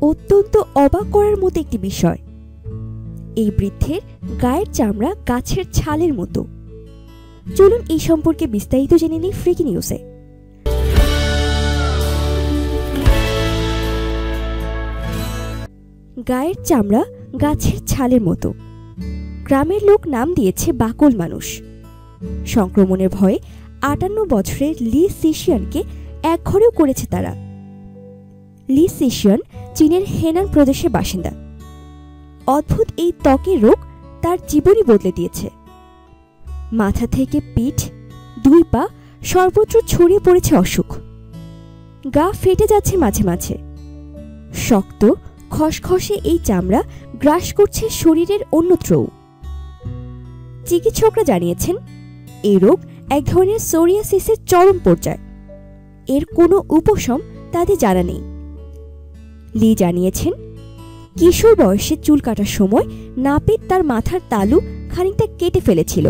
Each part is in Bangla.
অত্যন্ত অবাক করার মতো একটি বিষয়। এই বৃদ্ধের গায়ের চামড়া গাছের ছালের মতো। চলুন এই সম্পর্কে বিস্তারিত জেনে নিই ফ্রিকি নিউজে। গায়ের চামড়া গাছের ছালের মতো। গ্রামের লোক নাম দিয়েছে বাকল মানুষ। সংক্রমণের ভয়ে 58 বছরের লি সিশিয়ানকে একঘরেও করেছে তারা। লি সিশিয়ান চীনের হেনান প্রদেশের বাসিন্দা। অদ্ভুত এই ত্বকের রোগ তার জীবনই বদলে দিয়েছে। মাথা থেকে পিঠ, 2 পা সর্বত্র ছড়িয়ে পড়েছে অসুখ। গা ফেটে যাচ্ছে মাঝে মাঝে। শক্ত খসখসে এই চামড়া গ্রাস করছে শরীরের অন্যত্রও। চিকিৎসকরা জানিয়েছেন এই রোগ এক ধরনের সোরিয়াসিসের চরম পর্যায়। এর কোনো উপশম তাদের জানা নেই। লি জানিয়েছেন কিশোর বয়সে চুল কাটার সময় নাপিত তার মাথার তালু খানিকটা কেটে ফেলেছিল।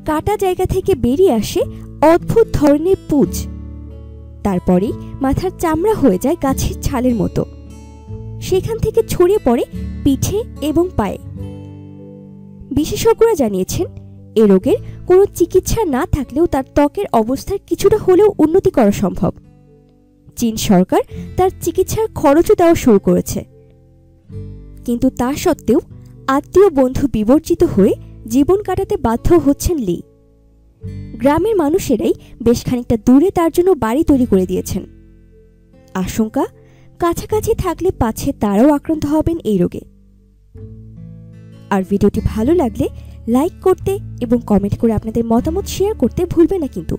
কাটা জায়গা থেকে বেরিয়ে আসে অদ্ভুত ধরনের পুঁজ। তারপরেই মাথার চামড়া হয়ে যায় গাছের ছালের মতো। সেখান থেকে ছড়িয়ে পড়ে পিঠে এবং পায়ে। বিশেষজ্ঞরা জানিয়েছেন এ রোগের কোনো চিকিৎসা না থাকলেও তার ত্বকের অবস্থার কিছুটা হলেও উন্নতি করা সম্ভব। চীন সরকার তার চিকিৎসার খরচও দেওয়া শুরু করেছে। কিন্তু তা সত্ত্বেও আত্মীয় বন্ধু বিবর্জিত হয়ে জীবন কাটাতে বাধ্য হচ্ছেন লি। গ্রামের মানুষেরাই বেশ খানিকটা দূরে তার জন্য বাড়ি তৈরি করে দিয়েছেন। আশঙ্কা কাছাকাছি থাকলে পাছে তারাও আক্রান্ত হবেন এই রোগে। আর ভিডিওটি ভালো লাগলে লাইক করতে এবং কমেন্ট করে আপনাদের মতামত শেয়ার করতে ভুলবেন না কিন্তু।